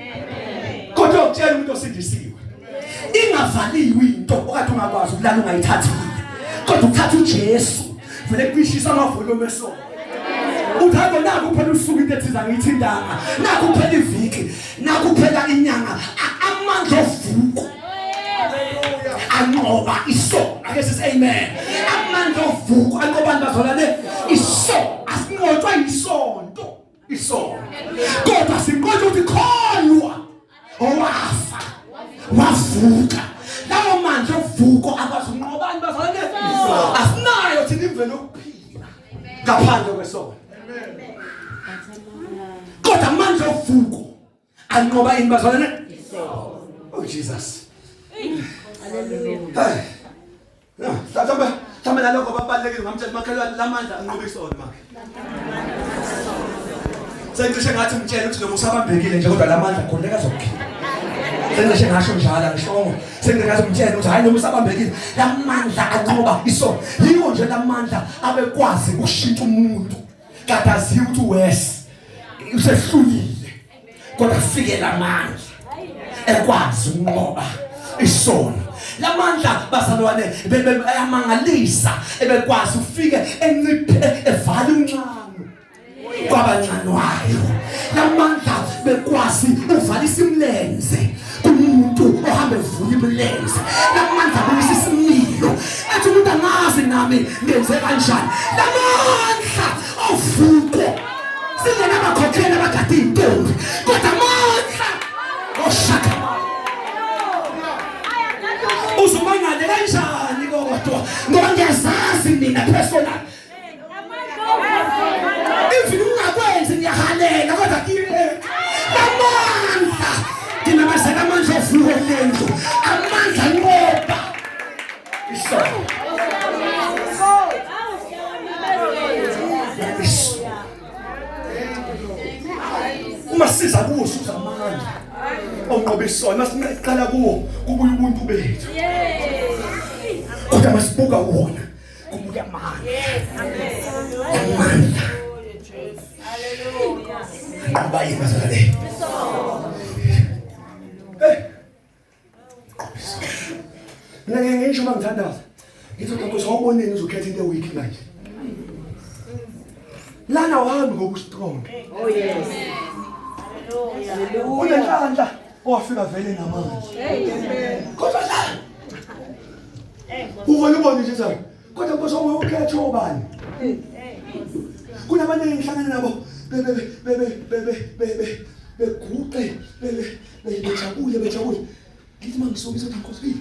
Speaker 1: Kodwa ukutshela umuntu osindisiwe. Ingavaliwe into okade ungakwazi ukulala ungayithathi. Kodwa uthatha uJesu. Vele kushisa ama-volume esono. Uthando naku phela usuku into ethiza ngiyithindanga. Naku phela iviki, naku phela inyanga. Amandla ovuko. Anqoba isono. Ake sithi amen. Amandla ovuko anqoba bazolane isono. Asinqotshwa isonto. Isono. Kodwa sinqotshwa ukuthi kholwa owafa wavuka. Lawo manje ovuko abazinqobani bazolane isono. Asinayo thina imvelo yokuphila ngaphandle kwesono. Kodwa manje ovuko anqoba ini bazolane isono. Oh Jesus. Hallelujah. Thambe nalokho babalekile ngamtshela makhelwane lamandla anqoba isono makhe. Sengisho ngathi umtshela ukuthi noma usabambekile nje kodwa lamandla khoneka zokukhipha. Sengisho ngasho njalo ngishongo. Sengingazi umtshela ukuthi hayi noma usabambekile lamandla anqoba isono. Yiko nje lamandla abekwazi ukushintsha umuntu. Kade aziyo ukuthi wes usehlulile. Kodwa kufike lamandla ekwazi ukunqoba isono. Lamandla bazalwane beyamangalisa ebekwazi ufike enciphe evale uncane kwabancanwayo. Lamandla bekwazi uvalisa imlenze kumuntu ohamba evula imlenze. Lamandla bekwazi isimilo ethi umuntu angazi nami ngenze kanjani. Lamandla ovuko singena abakhokheli abagada intombi kodwa amandla oshaka uzumangale kanjani kodwa ngoba ngiyazazi mina personal. If ungakwenzi ngiyahalela kodwa kile amandla dinamazela amandla ovuka lento amandla ngoba isono uma siza kuwo suza amandla onqoba isono masiqala kuwo kubuya ubuntu bethu. Kodwa masibuka wona kubuya amandla. Amandla. Haleluya. Abaye bazalane. Mina ngisho mangithandaza. Ngizothi Nkosi awuboneni uzokhetha into week manje. Lana uhambe ngokustrong.
Speaker 2: Oh yes. Hallelujah.
Speaker 1: Unenhlanhla owafika vele namandla.
Speaker 2: Amen.
Speaker 1: Kodwa la. Ubone nje njalo. Kodwa Nkosi ukhetha obani? Kunabantu engihlangana nabo beguqe bejabule. Ngithi mangisokisa Nkosi.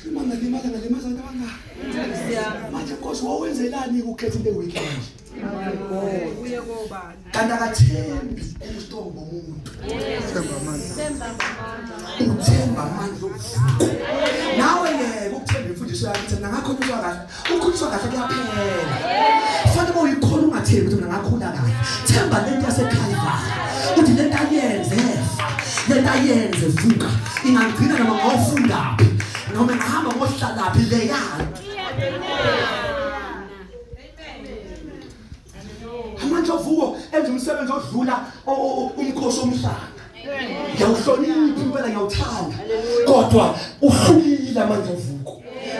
Speaker 1: Shuma ngalimaza abantu abangaka. Manje Nkosi wawenzelani ukukhetha into week manje?
Speaker 2: Uye kobani?
Speaker 1: Kanti akathembi uStorm. uthemba amandla okuvuka nawe yeke ukuthemba imfundiso yakhe thina ngakhona kahle ukukhuliswa kahle kuyaphela fanele uyikhona ungathembi ukuthi mina ngakhula kahle themba lento yaseKhalvari uthi lento ayenze lento ayenze vuka ingangcina noma ngofundaphi noma ngihamba ngohlalaphi leya amandla ovuko enza umsebenzi odlula umkhosi omhlanga ngiyawuhlonipha impela ngiyawuthanda kodwa uhlulile amandla ovuko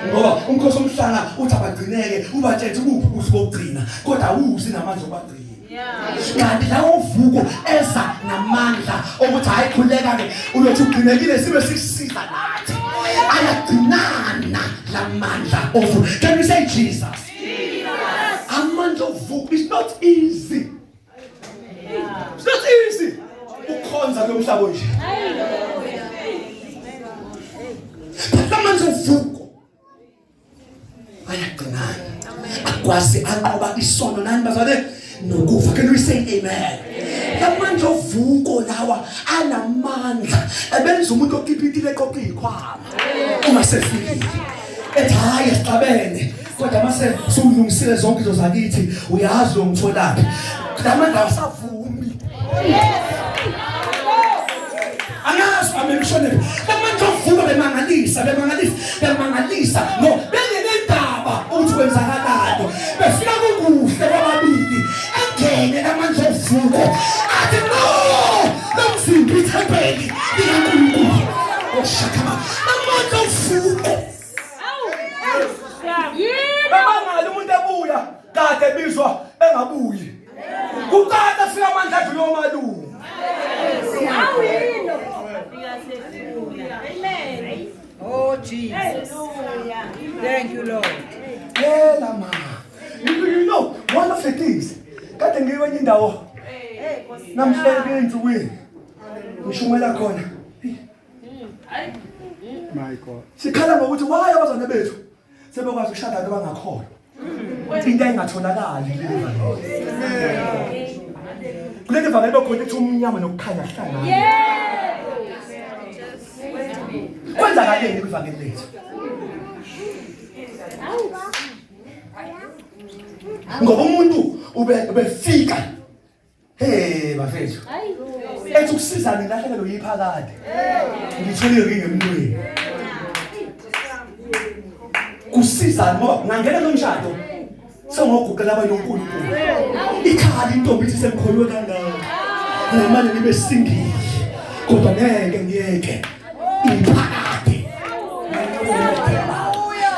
Speaker 1: ngoba umkhosi omhlanga uthi abagcineke ubatshele ukuphi kuhle kokugcina kodwa awuzi namandla obagcina kanti lawo uvuko eza namandla ukuthi hayi khuleka ke uyothi ugcinekile sibe sisiza nathi ayagcinana lamandla ovuko. Can you say Jesus? Amandla ovuko is not easy. It's not easy ukhonza lomhlaba nje. Amandla ovuko ayagcinana akwazi anqoba isono nani bazale nokufa. Can we say amen? Amandla ovuko lawa anamandla ebenza umuntu okipitile eqoqa ikhwama uma sefike ethi hayi sixabene kodwa mase sulungisile zonke izo zakithi uyazi ungitholaphi amandla asavumi angazi amemshone amandla ovuko bemangalisa no bengenendaba uthi kwenzakalani befika kukuhle kwababili engene amandla ovuko athi no nomzimba ithempeli likaNkulunkulu oshakama amandla ovuko bamangala umuntu ebuya kade bizwa engabuyi kukade fika amandla adlule omalungu
Speaker 2: Oh Jesus. Thank you, Lord.
Speaker 1: Hela ma. You know, one of the things kade ngiwenye indawo namhlanje enzukwini ngishumela khona my God sikhala ngokuthi why abazane bethu sebekwazi ukushada abantu abangakhona into engatholakali kuleli vangeli bekhona ukuthi umnyama nokukhanya kuhlangana kwenzakaleni kwivangeli lethu ngoba umuntu ubefika bafethu ethi ukusizana ilahlekelo yiphakade ngitholile ngemntweni kusizana ngoba ngangena nomshado sengoguqela abanye uNkulunkulu ikhali intombi ithi semkholwe kangaka namanje libe singile kodwa ngeke ngiyeke iphakade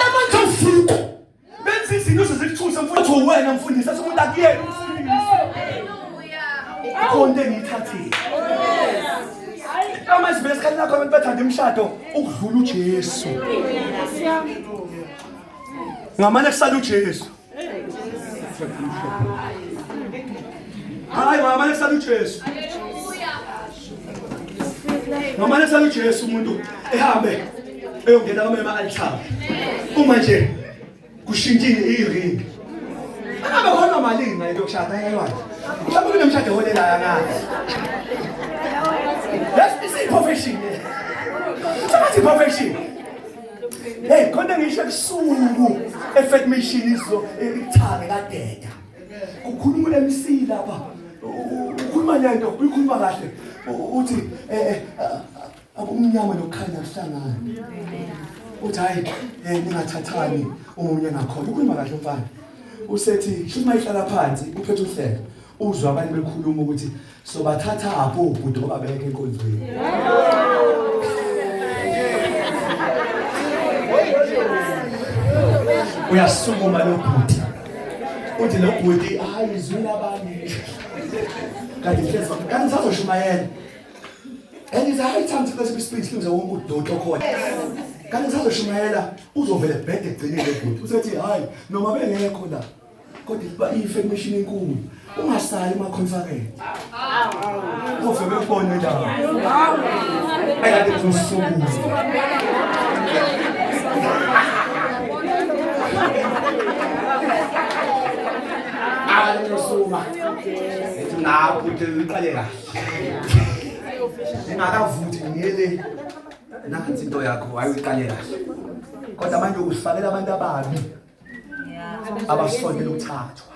Speaker 1: amandla ovuko benza izinto zezithutha mfowethu wena mfundisi umuntu akuyena konke ngithathile amazwi besikhathi lakho abantu bathanda imshado ukudlula uJesu ngamane kusala uJesu hayi ngamane kusala uJesu ngamane kusala uJesu umuntu ehambe eyongena kwama altar uma nje kushintshile iring Aba khona malini ngale yokushada ayayona. Mhlawumbe kunemshado holela ngani. Let's see profession. Something profession. Hey, khona ngisho kusuku effect machine izo ithane kadeda. Kukhuluma MC lapha. Ukhuluma lento, uyikhuluma kahle. Uthi abumnyama nokukhanya kuhlangana. Uthi hayi ningathathani umunye ngakhona. Ukhuluma kahle mfana. Usethi shothi mayihlala phansi uphethe uhlelo uzwa abantu bekhuluma ukuthi sobathatha apho ubhuti obabeke enkonzweni. Uyasukuma lo bhuti. Uthi lo bhuti hayi izwini abanye. Kanti sazoshumayela. Engithi hayi thamthi kwesi speech kuze wonke udodo khona. Kanti sazoshumayela uzovela ebhede egcinile bhuti. Usethi hayi noma bengekho la. Kodwa i-information enkulu ungasayi ema-conference uvele ubone njalo ayikade kuzosukuza ayosuma ethi napho uqale kahle engakavuthi ngiyele nansi into yakho ayiqale kahle kodwa manje usifakela abantu ababi abasondela ukuthathwa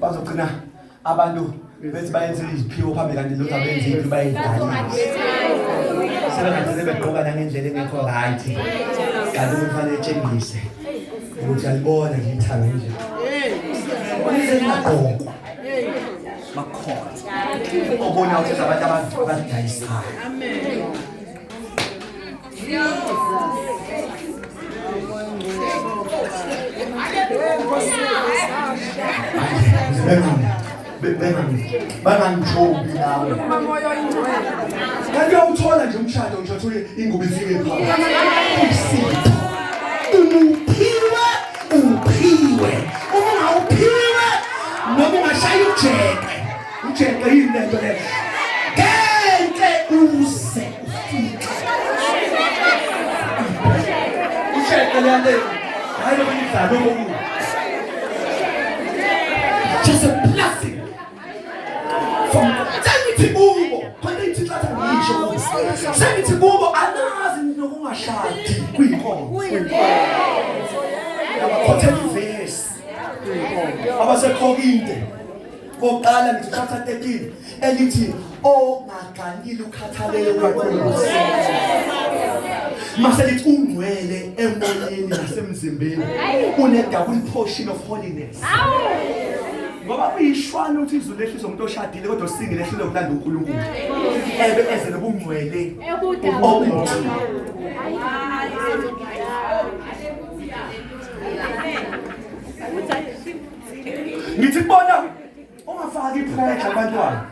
Speaker 1: bazogcina abantu bethi bayenze iziphiwo phambi kanti lokho abenze into bayidalile sebengathi begqoka nangendlela engekho right kanti kufanele etshengise ukuthi alibona ngithanga nje ngiyagqokwa makhona obona ukuthi abantu abadayisayo amen bangangijobi nawe kanti uyawuthola nje umshado nje uthole ingubo ifike phakathi uphiwe uma ungawuphiwe noma ungashaya ujeke yini lento le ngeke use ujeke le hayi lo ngidalo just a blessing from sangithi kubo khona ithi hlathi ngisho sangithi kubo anazi nokungashadi kuyinkonzo abakhothevesi abasekhokinte boqala ngithi chapter 13 elithi ongaganile ukhathalele kwaNkosi mase lithi ungcwele emoyeni nasemzimbeni une double portion of holiness ngoba kuyishwana ukuthi izulu lehlisa umuntu oshadile kodwa singile ehlile ukulanda uNkulunkulu eze nobungcwele ngithi bona ungafaki pressure abantwana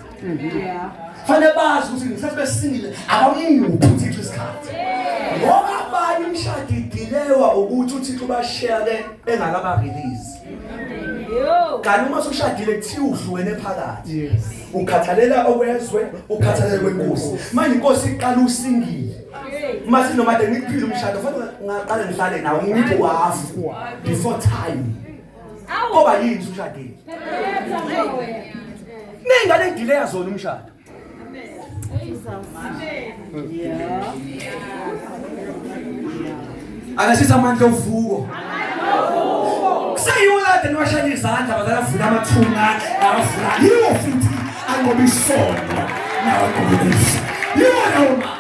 Speaker 1: fanele bazi ukuthi ngisasibesingile abamuphi uThixo isikhathi ngoba abanye imshado idilewa ukuthi uThixo bashare engakaba release kanti uma usushadile kuthiwa udluwene phakathi ukhathalela okwezwe ukhathalela kwenkosi manje inkosi iqala usingile mase noma ade ngikuphile umshado fanele ngaqala ngihlale nawe ngiphi wafu before time ngoba yini ushadile ningane delay zona umshado akasiza amandla ovuko sayulade niwashaya izandla bazavula amathunga abavula yiwo futhi angoba isono nawe ngobisi yiwo noma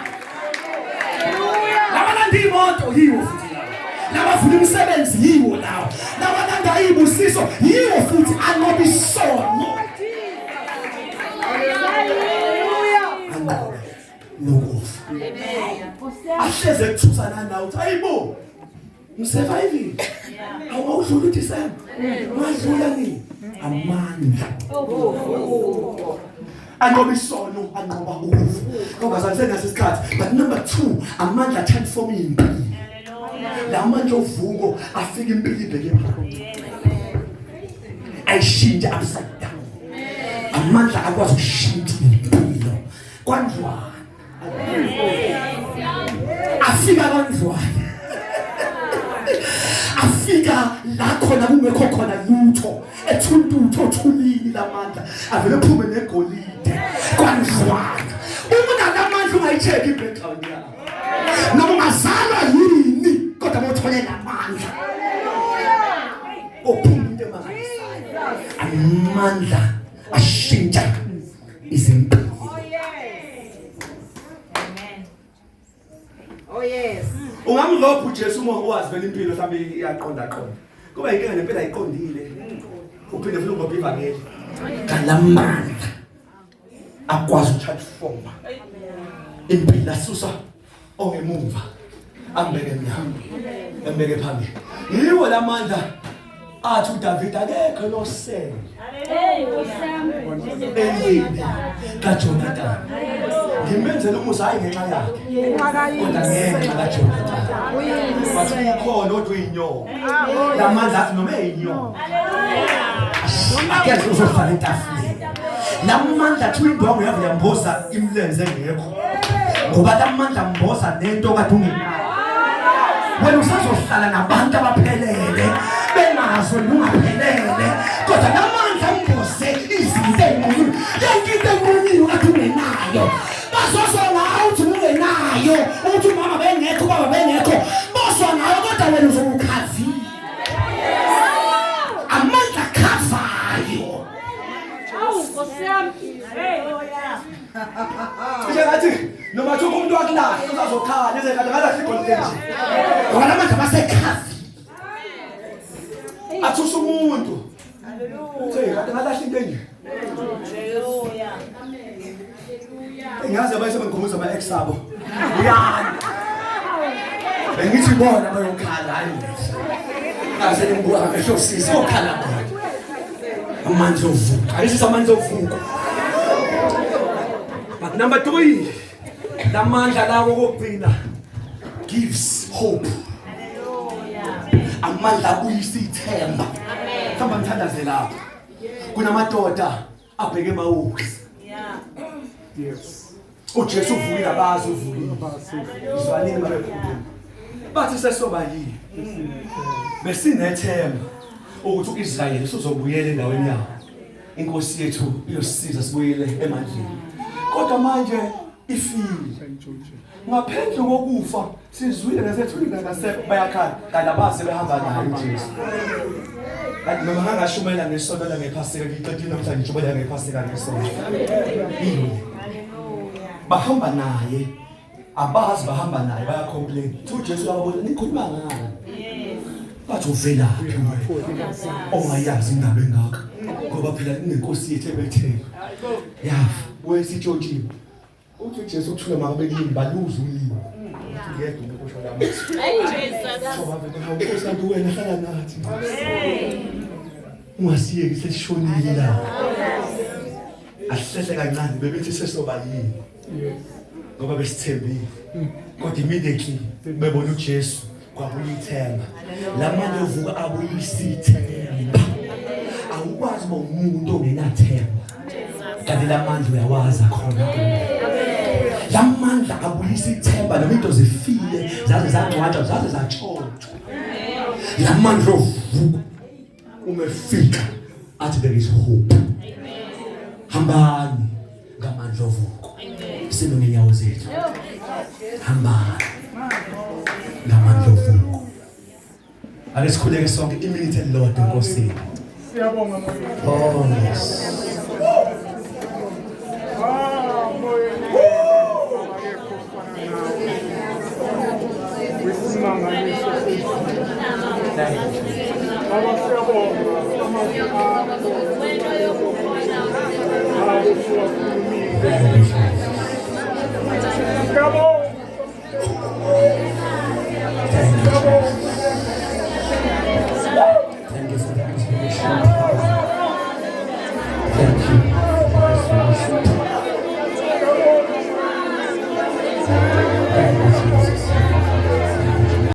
Speaker 1: labalanda imoto yiwo futhi labavula imisebenzi yiwo lawo labalanda ibusiso yiwo futhi angoba isono nokufa ahleze kuthusana nawe uthi ayibo msurviving awudlula uthi Sam madlula ni amandla angoba isono angoba ukufa ngoba sansenga sesikhathi but number 2 amandla transform impilo la manje ovuko afika impilo ibheke phakathi ayishintsha upside down amandla akwazi ukushintsha impilo kwanjwana afika kanjwana afika la khona kungekho khona lutho ethuntu othulini lamandla avele phume negolide kwanjwana uma lamandla ungayicheki background yakho noma ungazalwa yini kodwa mothole lamandla ophuma into emangalisayo amandla ashintsha izimpilo.
Speaker 2: Oh yes.
Speaker 1: Ungamlopha uJesu uma wazi vele impilo mhlawumbe iyaqonda kuba inkinga nempela ayiqondile uphinde futhi ungopha ivangeli kalamandla akwazi ukutransforma impilo asusa ongemuva ambeke emnyango embeke phambili yiwo lamandla athi uDavid akekho losele endlini kaJonathan ngimenzela umusa hayi ngenxa yakhe kodwa ngenxa kaJonathan bathi ukhona odwa inyongo lamandla athi noma eyinyongo akekho uzohlala etafuleni lamandla athi indwangu yakho yamboza imlenze ngekho ngoba lamandla mboza nento kade ungenayo wena usazohlala nabantu abaphelele bengazo ungaphelele kodwa namandla mboze izinto yonke into enkulumo kade ungenayo bazoswa ngawe uthi ungenayo uthi mama bengekho baba bengekho boswa ngawe kodwa wena uzokukhavile amandla khavayo njengathi noma thukho umuntu wakulahle uzazokhala nje kade ngalahle igonto nje ngoba lamandla basekhavi athusha umuntu haleluya kade ngalahle into nje haleluya ngaze bayise bengikhumbuza ama ex abo uyani bengithi bona bayokhala hayi ngaze ngimbuka ngisho sisi okhala khona amandla ovuka ayisisa amandla ovuka. But number 3, lamandla lawo kokugcina gives hope. Amandla abuyisa ithemba. Hamba ngithandaze lapha. Kunamadoda abheke emawuzi. Yes. uJesu uvukile abazi uvukile. Izwanini babekhuluma. Bathi sesoba yini? Besinethemba ukuthi uIsrayeli usozobuyela endaweni yawo. Inkosi yethu iyosisiza sibuyele emandleni. Kodwa manje ifile. Ngaphendle kokufa sizwile nasethulile ngasekho bayakhala kanti abase behamba naye uJesu. Kanti noma ngashumela ngesonto la ngephasika ngiqedile namhlanje njubela ngephasika ngesonto. Bahamba naye abazi bahamba naye bayacomplain. uJesu uyabona nikhuluma ngani? Bathi uvelaphi wena? Ongayazi indaba engaka. Ngoba phela inenkosi yethu ebetheka. Yafa wesitshontshiwe. Uthi uJesu ukuthula makabekini baluza ulimi. Uthi yedwa umuntu osho la manje. Hey Jesus. So bafika uNkosi kanti wena hlala nathi. Ungasiyeki sesishonile la. Asihlele kancane bebethi sesoba yini. Ngoba besithembile. Kodwa immediately bebona uJesu kwabuya ithemba. Lamandla ovuka abuyisa ithemba. Awukwazi uma umuntu ongenathemba. Kanti lamandla uyawazi khona. Lamandla abuyisa ithemba noma into zifile zaze zangcwatshwa zaze zatshontshwa. Lamandla ovuka umefika athi there is hope. Hambani ngamandla ovuka. Sime ngenyawo zethu. Hambani ngamandla ovuka. Ake sikhuleke sonke iminute elilodwa enkosini.
Speaker 4: Siyabonga moyo.
Speaker 1: Oh yes. Thank you for that inspiration. Thank you.